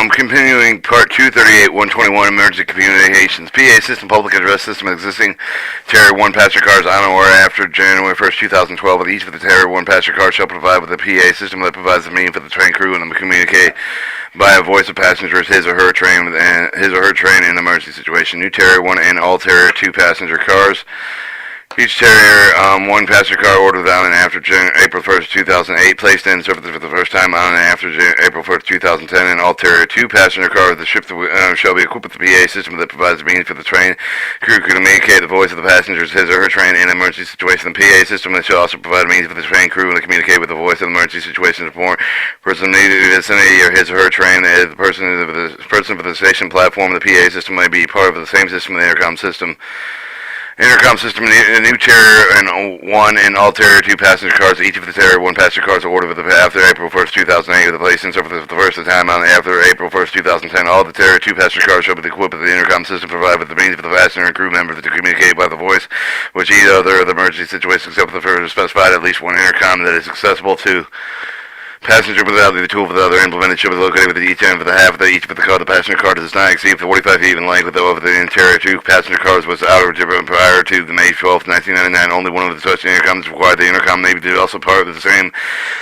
Continuing Part 238, 121, Emergency Communications. PA System, Public Address System, existing Terrier 1 passenger cars on or after January 1st, 2012, with each of the Terrier 1 passenger cars shall provide with a PA system that provides the means for the train crew and to communicate by a voice of passengers his or her train in an emergency situation. New Terrier 1 and all Terrier 2 passenger cars. Each Terrier 1 passenger car ordered on and after April 1st, 2008, placed in service for the first time on and after April 1st, 2010, and all Terrier 2 passenger cars the ship shall be equipped with the PA system that provides the means for the train crew to communicate the voice of the passengers his or her train in an emergency situation. The PA system that shall also provide means for the train crew to communicate with the voice of the emergency situation to inform person in the vicinity or his or her train. The person for the station platform, the PA system may be part of the same system, the intercom system. Intercom system, the new Terrier 1 and all Terrier 2 passenger cars. Each of the Terrier 1 passenger cars are ordered after April 1st, 2008, with the place in service for the first time on after April 1st, 2010. All the Terrier 2 passenger cars shall be equipped with the intercom system provided with the means for the passenger and crew member to communicate by the voice, which either of the emergency situations except for the first specified at least one intercom that is accessible to passenger without the tool for the other implemented should be located with each end of the half of each of the car. The passenger car does not exceed 45 feet in length, though of the interior 2 passenger cars was outer prior to May 12, 1999. Only one of the such intercoms required. The intercom may be also part of the same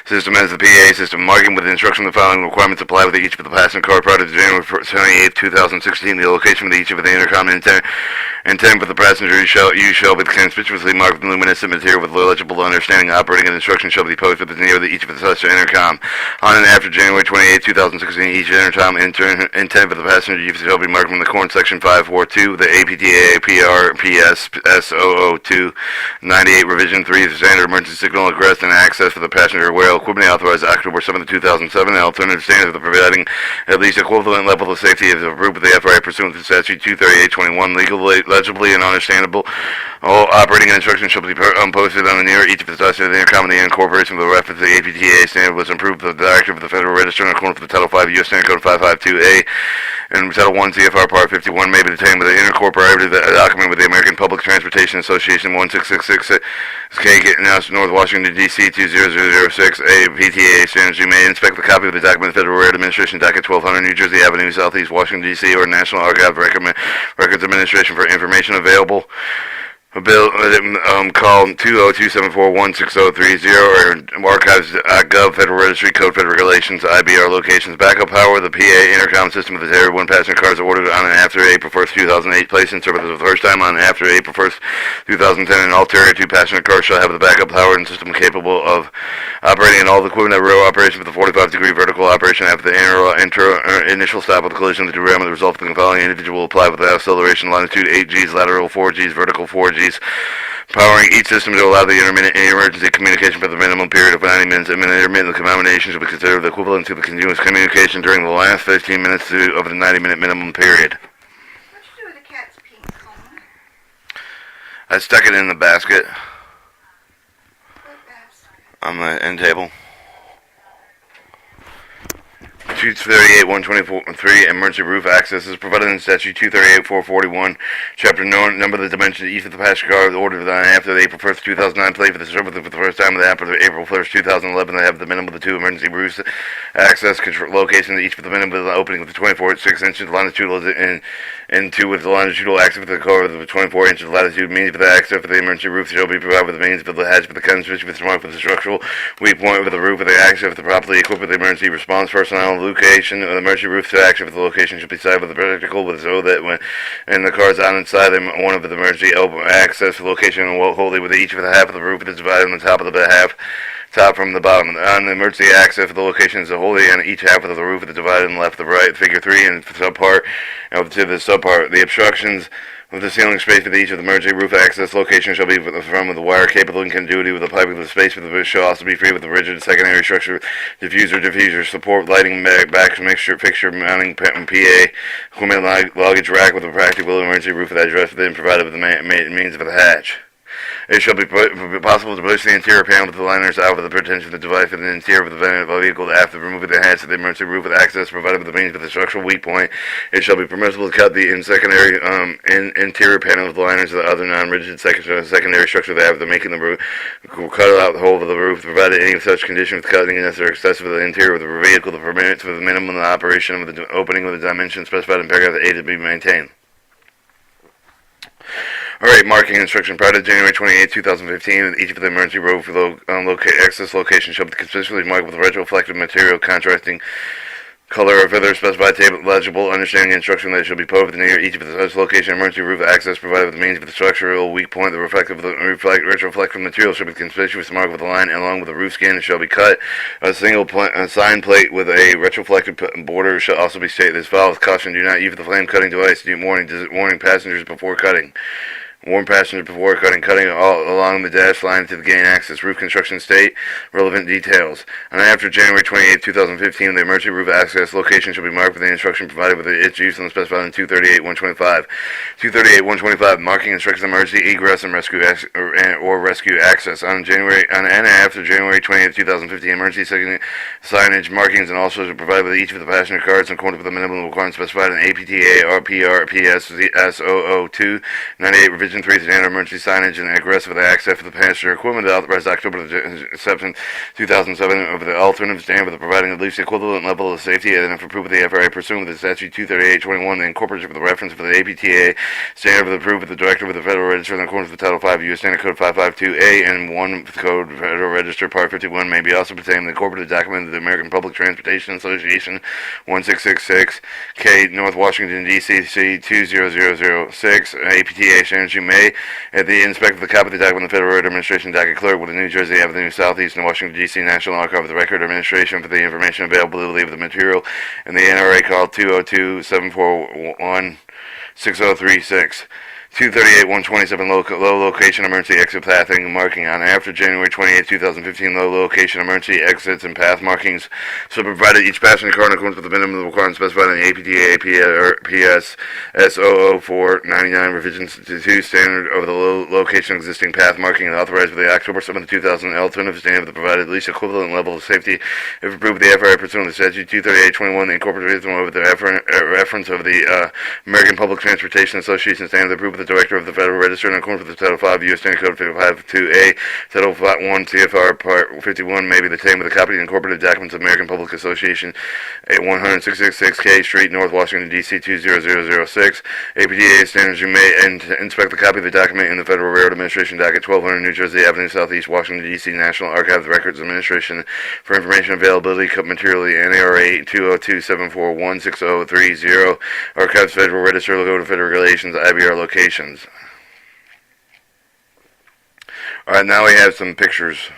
system as the PA system. Marking with the instruction the following requirements apply with each of the passenger car prior to January 28, 2016. The location with each of the intercom intended for the passenger shall be conspicuously marked with luminescent material with legible understanding. Operating and instructions shall be posted near each of the such intercom. On and after January 28, 2016, each intercom intended for the passenger use shall be marked in the corn section 542, the APTA PRPS S002 98 revision 3, the standard emergency signal egress and access for the passenger rail equipment authorized October 7, 2007, and alternative standards for providing at least equivalent level of safety as approved with the FRA pursuant to statute 23821, legibly and understandable. All operating instructions shall be posted on the near each of the such of the intercom and the incorporation of the reference to the APTA standard was approved the directive of the Federal Register in accordance with the Title 5 U.S. Standard Code 552A and Title 1 CFR Part 51 may be detained with the incorporated document with the American Public Transportation Association 1666 North Washington, D.C. 20006 A PTA standards. You may inspect the copy of the document Federal Railroad Administration docket 1200 New Jersey Avenue, Southeast Washington, D.C. or National Archive Records Administration for information available. Call 202-741-6030 or archives.gov, Federal Registry, Code, Federal Regulations, IBR locations. Backup power, the PA intercom system of the Terrier 1 passenger cars ordered on and after April 1st, 2008, placed in service for the first time on and after April 1st, 2010, and all Terrier 2 passenger cars shall have the backup power and system capable of operating in all the equipment at rail operation with a 45-degree vertical operation after the initial stop of the collision of the derailment. The result of the following individual will apply with the acceleration longitude 8 Gs, lateral 4 Gs, vertical 4 Gs. Powering each system to allow the intermittent emergency communication for the minimum period of 90 minutes. Intermittent combination should be considered the equivalent to the continuous communication during the last 15 minutes of the 90-minute minimum period. What'd you do with the cat's pee, Coleman? I stuck it in the basket What basket? on the end table. 238-124-3 emergency roof access is provided in statute 238-441, chapter number the dimensions each of the passenger car ordered on after the April 1st, 2009 plate for the service for the first time after April 1st, 2011. They have the minimum of the 2 emergency roofs access control locations each with the minimum of the opening of the 24 at 6 inches longitudinal and 2 with the longitudinal access for the car of the 24 inches latitude. Means for the access for the emergency roof shall be provided with the means for the hatch for the conspicuous with mark for the structural weak point with the roof of the access for the properly equipped with the emergency response personnel. Location of the emergency roof to action for the location should be sided with the practical with so that when and the cars on inside them one of the emergency open access for location and wholly with each of the half of the roof is divided on the top of the half top from the bottom. On the emergency access for the location is wholly on each half of the roof is divided on left to right. Figure 3 and subpart and to the subpart. The obstructions of the ceiling space for each of the emergency roof access locations shall be from with a wire capable and continuity with the piping of the space for the shall also be free with the rigid secondary structure diffuser support lighting back mixture fixture mounting PA equipment luggage rack with a practical emergency roof that address then provided with the means of the hatch. It shall be possible to push the interior panel with the liners out of the pretension of the device in the interior of the vehicle after removing the hatch of the emergency roof with access provided with the means of the structural weak point. It shall be permissible to cut the interior panel with the liners of the other non-rigid secondary structure thereafter making the roof, cut out the hole of the roof, provided any such condition with cutting necessary excessive of the interior of the vehicle to permit for the minimum operation of the opening of the dimensions specified in paragraph 8 to be maintained. Alright, marking instruction prior to January 28, 2015, each of the emergency roof access locations shall be conspicuously marked with retroflective material contrasting color or further specified table legible understanding instruction that shall be posted near each of the such location emergency roof access provided with the means of the structural weak point. The retroflective material shall be conspicuously marked with a line along with the roof skin and shall be cut. A sign plate with a retroflective border shall also be stated as follows. Caution, do not use the flame cutting device. Warning passengers before cutting. Warn passengers before cutting all along the dash line to the gain access. Roof construction state, relevant details. And after January 28, 2015, the emergency roof access location shall be marked with the instruction provided with its use and specified in 238-125. 238-125, marking instructions on emergency egress and rescue or rescue access. On and after January 28, 2015, emergency signage markings and all sorts are provided with each of the passenger cars in accordance with the minimum requirements specified in APTA RPR PS S0002 98 Revision 3 standard emergency signage and egress for the access for the passenger equipment authorized October 7, 2007 over the alternative standard for providing at least the equivalent level of safety and if approved with the FRA pursuant with the statute 238-21 and incorporated with the reference for the APTA standard for the approved with the director with the Federal Register in accordance with Title 5 U.S. Standard Code 552A and 1 Code Federal Register Part 51 may be also pertaining to the incorporated document of the American Public Transportation Association 1666 K North Washington D.C. 20006 APTA standards. You may, at the inspect of the copy of the document, the Federal Road Administration docket clerk with the New Jersey Avenue Southeast and Washington, D.C. National Archive of the Record Administration for the information availability of the material and the NRA call 202-741-6036. 238-127 low location emergency exit pathing marking on after January 28, 2015 low location emergency exits and path markings so provided each passenger car in accordance with the minimum requirements specified in the APTA PS S00499 revisions to 2 standard over the low location existing path marking and authorized with the October 7, 2000 alternative standard that provided at least equivalent level of safety if approved with the FRA pursuant to statute 238-21 the incorporated over the reference of the American Public Transportation Association standard approved with the director of the Federal Register in accordance with the Title 5 U.S. Standard Code 552A, Title 1 CFR Part 51 may be the same with a copy of the incorporated documents of American Public Association 166 K Street, North Washington, D.C. 20006. APTA standards you may inspect the copy of the document in the Federal Railroad Administration docket 1200 New Jersey Avenue Southeast, Washington, D.C. National Archive of the Records Administration for information availability materially NARA 202-741-6030 Archives Federal Register Code of Federal Regulations IBR locations. Alright, now we have some pictures.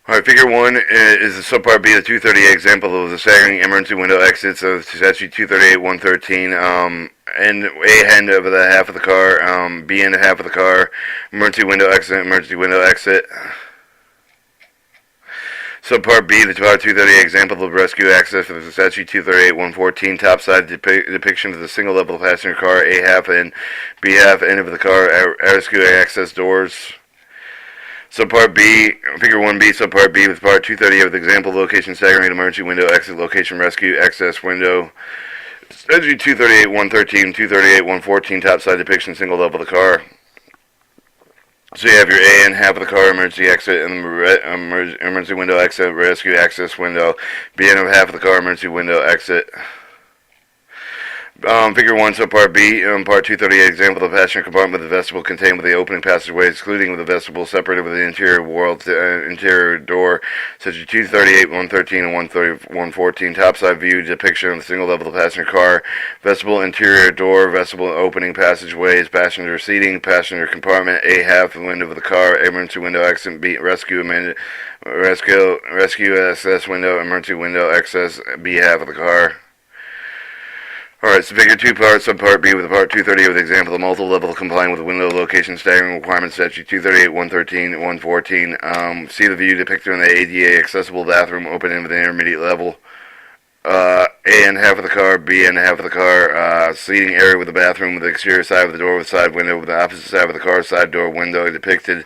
Alright, figure 1 is the subpart B of the 238 example of the staggering emergency window exits of statute 238-113, and A end of the half of the car, B end of half of the car, emergency window exit. Subpart B, the Part 238 example of rescue access for the statute 238-114, topside depiction of the single level passenger car, A half and B half end of the car, rescue access doors. Subpart B, figure 1B, subpart B with part 238 of the example location staggering emergency window exit location rescue access window. Statute 238-113, 238-114, topside depiction single level of the car. So you have your A and half of the car emergency exit and emergency window exit, rescue access window. B end of half of the car emergency window exit. Figure 1, subpart B, part 238 example of the passenger compartment with the vestibule contained with the opening passageway, excluding with the vestibule separated with the interior wall to interior door, such as 238-113 and 114, topside view depiction of the single level of the passenger car, vestibule interior door, vestibule opening passageways, passenger seating, passenger compartment, A half the window of the car, emergency window exit, B rescue access window, emergency window access, B half of the car. Alright, so figure 2 part, subpart B with the part 238 with the example of multiple level complying with the window location staggering requirements statute 238-113 and 114. See the view depicted in the ADA accessible bathroom open in with the intermediate level. A and half of the car, B and half of the car, seating area with the bathroom with the exterior side of the door with side window with the opposite side of the car side door window depicted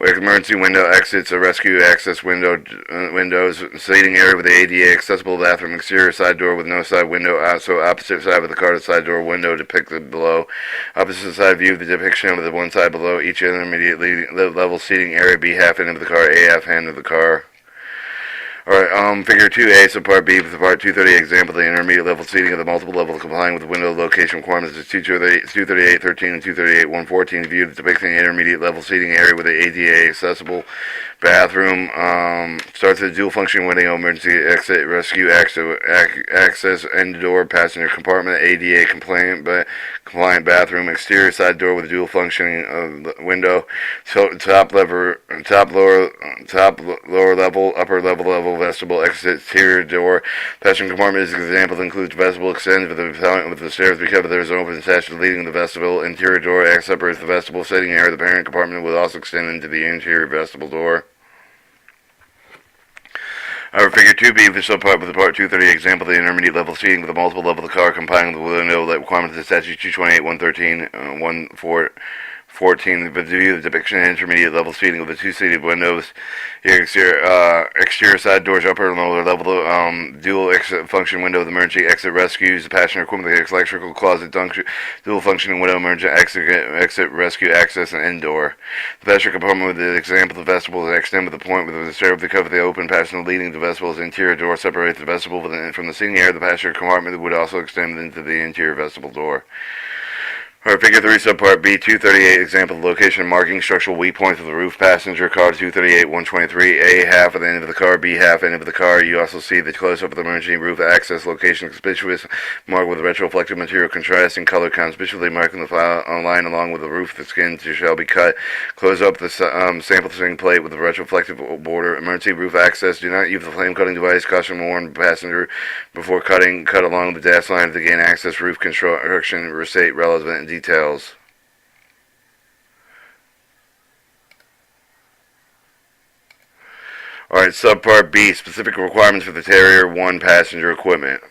with emergency window exits, a rescue access windows, seating area with the ADA accessible bathroom, exterior side door with no side window, so opposite side of the car side door window depicted below, opposite side view of the depiction of the one side below each intermediate level seating area, B half end of the car, A half end of the car. Alright, figure 2A, subpart B, with the part 230 example, the intermediate level seating of the multiple level complying with the window location requirements is 238.13 and 238.114, viewed depicting the intermediate level seating area with the ADA accessible bathroom, starts at a dual functioning window, emergency exit, rescue access, end door, passenger compartment, ADA compliant bathroom, exterior side door with a dual functioning window, top lower level, upper level vestibule, exit, exterior door, passenger compartment is an example, includes vestibule extends with the stairs because there is an open passage leading to the vestibule, interior door separates the vestibule sitting area, the parent compartment will also extend into the interior vestibule door. Figure 2B, the subpart with the part 230 example, the intermediate level seating with the multiple level of the car complying with the window requirements of statute 228.113, 14, the view of the depiction of intermediate level seating with the two-seated windows, exterior side doors, upper and lower level, dual exit function window with emergency exit rescues, the passenger equipment, the electrical closet, dual functioning window, emergency exit rescue access, and indoor. The passenger compartment with the example of the vestibule is extended with the point with the stair of the cover, the open passenger leading the vestible's interior door separates the vestibule from the seating area. The passenger compartment would also extend into the interior vestibule door. Alright, figure 3, subpart B, 238, example, location marking, structural weak points of the roof, passenger car, 238, 123, A, half of the end of the car, B, half end of the car. You also see the close-up of the emergency roof access location, conspicuous, marked with retroflective material, contrasting color, conspicuously marking the line along with the roof, the skin shall be cut. Close up the sample string plate with the retroflective border, emergency roof access. Do not use the flame cutting device, caution warn passenger before cutting, cut along the dash line to gain access, roof construction, restate relevant details. Alright, subpart B, specific requirements for the Terrier 1 passenger equipment.